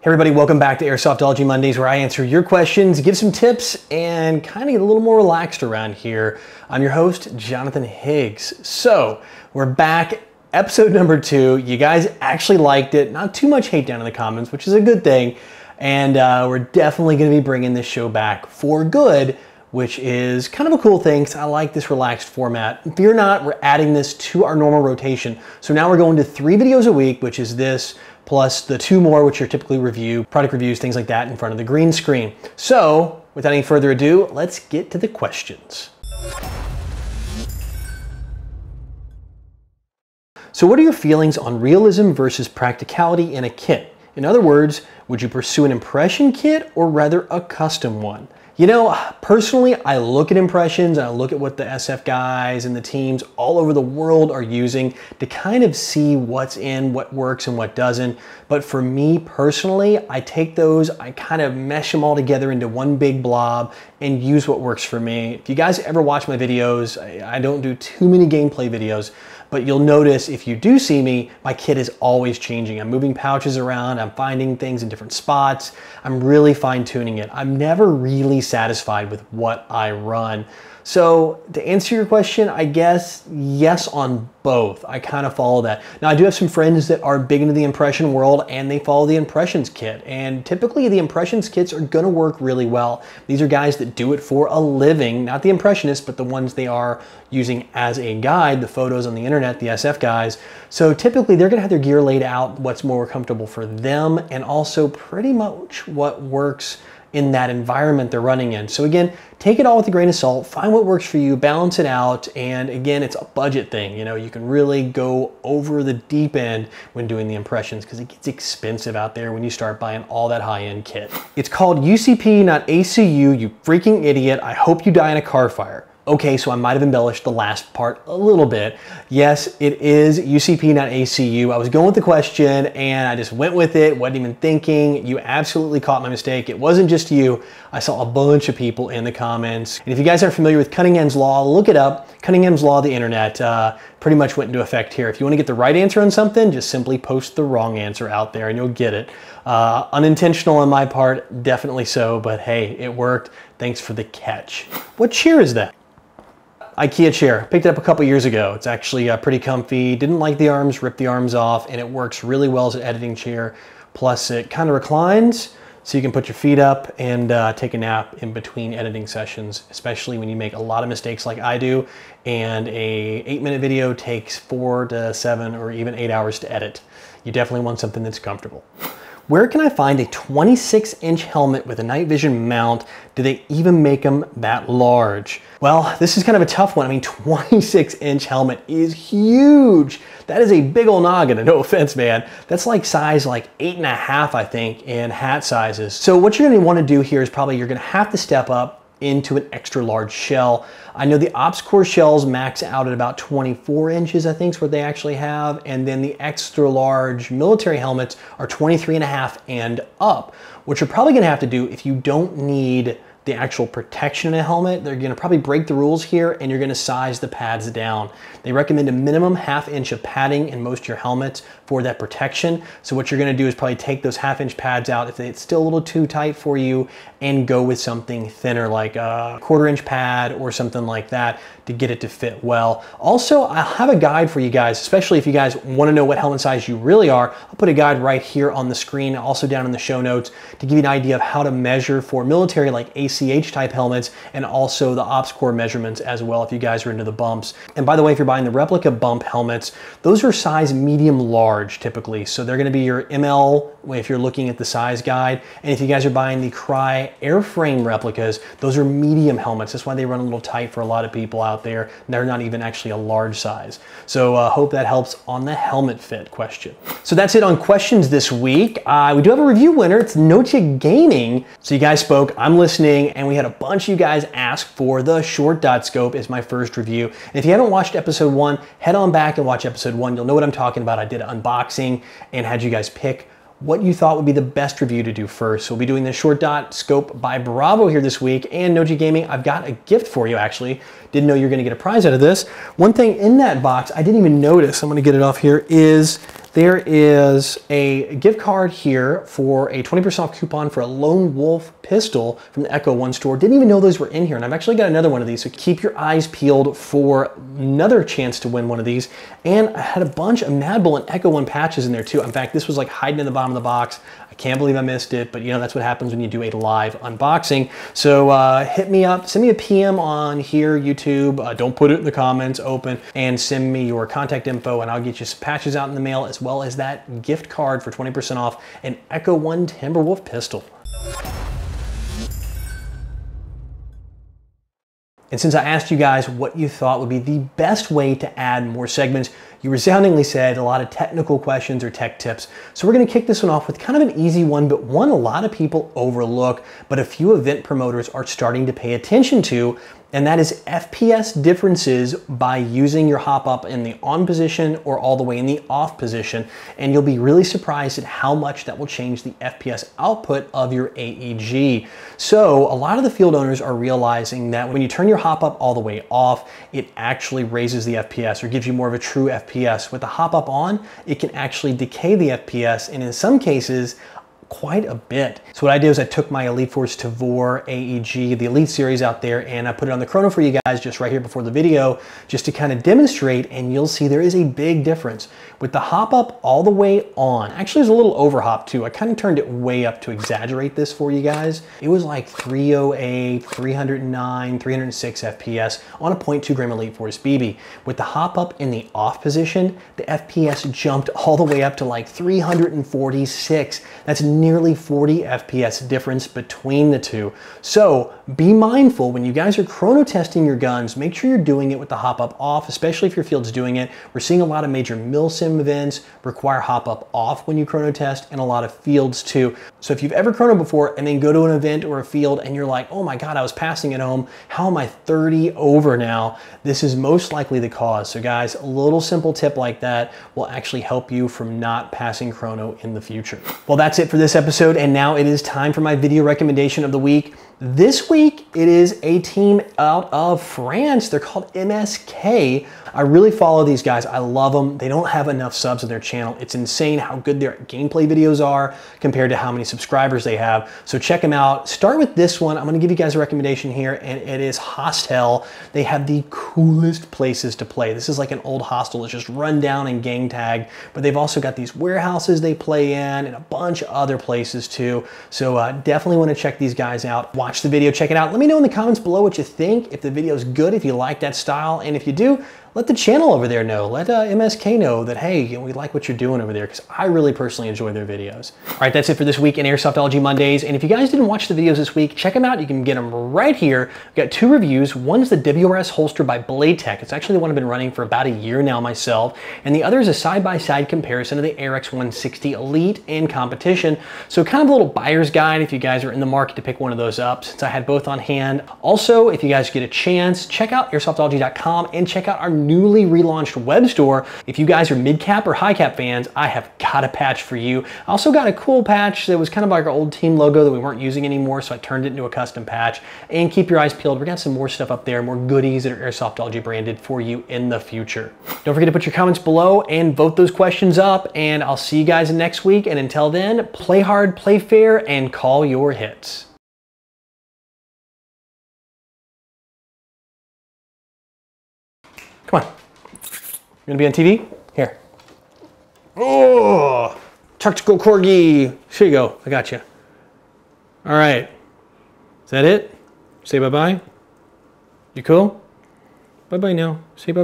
Hey everybody, welcome back to Airsoftology Mondays, where I answer your questions, give some tips, and kind of get a little more relaxed around here. I'm your host, Jonathan Higgs. So, we're back, episode number 2. You guys actually liked it. Not too much hate down in the comments, which is a good thing. And we're definitely going to be bringing this show back for good, which is kind of a cool thing, because I like this relaxed format. Fear not, we're adding this to our normal rotation. So now we're going to 3 videos a week, which is this, plus the 2 more, which are typically product reviews, things like that in front of the green screen. So, without any further ado, let's get to the questions. So what are your feelings on realism versus practicality in a kit? In other words, would you pursue an impression kit or rather a custom one? You know, personally, I look at impressions, I look at what the SF guys and the teams all over the world are using to kind of see what's in, what works and what doesn't. But for me personally, I take those, I kind of mesh them all together into one big blob and use what works for me. If you guys ever watch my videos, I don't do too many gameplay videos, but you'll notice if you do see me, my kit is always changing. I'm moving pouches around, I'm finding things in different spots. I'm really fine tuning it. I'm never really satisfied with what I run. So to answer your question, I guess yes on both. I kind of follow that. Now I do have some friends that are big into the impression world and they follow the impressions kit. And typically the impressions kits are gonna work really well. These are guys that do it for a living, not the impressionists, but the ones they are using as a guide, the photos on the internet, the SF guys. So typically they're gonna have their gear laid out, what's more comfortable for them, and also pretty much what works in that environment they're running in. So again, take it all with a grain of salt, find what works for you, balance it out, and again, it's a budget thing. You know, you can really go over the deep end when doing the impressions because it gets expensive out there when you start buying all that high-end kit. It's called UCP, not ACU, you freaking idiot. I hope you die in a car fire. Okay, so I might have embellished the last part a little bit. Yes, it is UCP, not ACU. I was going with the question and I just went with it, wasn't even thinking. You absolutely caught my mistake. It wasn't just you. I saw a bunch of people in the comments. And if you guys aren't familiar with Cunningham's Law, look it up. Cunningham's Law of the internet pretty much went into effect here. If you want to get the right answer on something, just simply post the wrong answer out there and you'll get it. Unintentional on my part, definitely so, but hey, it worked. Thanks for the catch. What chair is that? IKEA chair. Picked it up a couple years ago. It's actually pretty comfy. Didn't like the arms, ripped the arms off, and it works really well as an editing chair. Plus it kind of reclines, so you can put your feet up and take a nap in between editing sessions, especially when you make a lot of mistakes like I do, and a 8-minute video takes 4 to 7 or even 8 hours to edit. You definitely want something that's comfortable. Where can I find a 26-inch helmet with a night vision mount? Do they even make them that large? Well, this is kind of a tough one. I mean, 26-inch helmet is huge. That is a big ol' noggin, no offense, man. That's like size like 8.5, I think, in hat sizes. So what you're gonna wanna do here is probably you're gonna have to step up into an extra large shell. I know the Ops Core shells max out at about 24 inches, I think is what they actually have. And then the extra large military helmets are 23.5 and up. What you're probably gonna have to do if you don't need the actual protection in a helmet, they're gonna probably break the rules here and you're gonna size the pads down. They recommend a minimum 1/2 inch of padding in most of your helmets for that protection. So what you're gonna do is probably take those 1/2 inch pads out if it's still a little too tight for you and go with something thinner like a 1/4 inch pad or something like that to get it to fit well. Also, I'll have a guide for you guys, especially if you guys wanna know what helmet size you really are. I'll put a guide right here on the screen, also down in the show notes to give you an idea of how to measure for military like ACH type helmets and also the Ops Core measurements as well if you guys are into the bumps. And by the way, if you're buying the replica bump helmets, those are size medium large typically. So they're gonna be your ML if you're looking at the size guide. And if you guys are buying the Cry airframe replicas, those are medium helmets. That's why they run a little tight for a lot of people out there. They're not even actually a large size. So hope that helps on the helmet fit question. So that's it on questions this week. We do have a review winner. It's Noche Gaming. So you guys spoke, I'm listening, and we had a bunch of you guys ask for the short dot scope as my first review. And if you haven't watched episode 1, head on back and watch episode 1. You'll know what I'm talking about. I did an unboxing and had you guys pick what you thought would be the best review to do first. So we'll be doing the short dot scope by Bravo here this week. And Noji Gaming, I've got a gift for you actually. Didn't know you were gonna get a prize out of this. One thing in that box I didn't even notice, I'm gonna get it off here, is There is a gift card here for a 20% off coupon for a Lone Wolf pistol from the Echo One store. Didn't even know those were in here, and I've actually got another one of these, so keep your eyes peeled for another chance to win one of these. And I had a bunch of Mad Bull and Echo One patches in there too. In fact, this was like hiding in the bottom of the box. I can't believe I missed it, but you know, that's what happens when you do a live unboxing. So hit me up, send me a PM on here, YouTube. Don't put it in the comments, open, and send me your contact info, and I'll get you some patches out in the mail, as well as that gift card for 20% off an Echo One Timberwolf pistol. And since I asked you guys what you thought would be the best way to add more segments, you resoundingly said a lot of technical questions or tech tips. So we're gonna kick this one off with kind of an easy one, but one a lot of people overlook, but a few event promoters are starting to pay attention to, and that is FPS differences by using your HopUp in the on position or all the way in the off position. And you'll be really surprised at how much that will change the FPS output of your AEG. So a lot of the field owners are realizing that when you turn your HopUp all the way off, it actually raises the FPS or gives you more of a true FPS. With the HopUp on, it can actually decay the FPS, and in some cases, quite a bit. So what I did is I took my Elite Force Tavor AEG, the Elite series out there, and I put it on the chrono for you guys just right here before the video, just to kind of demonstrate, and you'll see there is a big difference. With the HopUp all the way on, actually it was a little overhop too. I kind of turned it way up to exaggerate this for you guys. It was like 308, 309, 306 FPS on a 0.2 gram Elite Force BB. With the HopUp in the off position, the FPS jumped all the way up to like 346. That's nearly 40 FPS difference between the two. So be mindful when you guys are chrono testing your guns, make sure you're doing it with the HopUp off, especially if your field's doing it. We're seeing a lot of major milsim events require HopUp off when you chrono test, and a lot of fields too. So if you've ever chrono before and then go to an event or a field and you're like, oh my God, I was passing at home, how am I 30 over now? This is most likely the cause. So guys, a little simple tip like that will actually help you from not passing chrono in the future. Well, that's it for this episode, and now it is time for my video recommendation of the week. This week, it is a team out of France. They're called MSK. I really follow these guys. I love them. They don't have enough subs on their channel. It's insane how good their gameplay videos are compared to how many subscribers they have. So check them out. Start with this one. I'm going to give you guys a recommendation here, and it is Hostel. They have the coolest places to play. This is like an old hostel. It's just run down and gang tagged, but they've also got these warehouses they play in and a bunch of other places too. So definitely want to check these guys out. Watch the video, check it out. Let me know in the comments below what you think, if the video is good, if you like that style, and if you do, let the channel over there know. Let MSK know that, hey, we like what you're doing over there, because I really personally enjoy their videos. All right, that's it for this week in Airsoftology Mondays. And if you guys didn't watch the videos this week, check them out. You can get them right here. We've got two reviews. One's the WRS holster by Blade Tech. It's actually the one I've been running for about a year now myself. And the other is a side-by-side comparison of the AirX 160 Elite in competition. So kind of a little buyer's guide if you guys are in the market to pick one of those up, since I had both on hand. Also, if you guys get a chance, check out airsoftology.com and check out our newly relaunched web store. If you guys are mid-cap or high-cap fans, I have got a patch for you. I also got a cool patch that was kind of like our old team logo that we weren't using anymore, so I turned it into a custom patch. And keep your eyes peeled. We got some more stuff up there, more goodies that are Airsoftology branded for you in the future. Don't forget to put your comments below and vote those questions up, and I'll see you guys next week. And until then, play hard, play fair, and call your hits. Come on. You gonna be on TV? Here. Oh, tactical corgi. Here you go. I got you. All right. Is that it? Say bye-bye. You cool? Bye-bye now. Say bye-bye.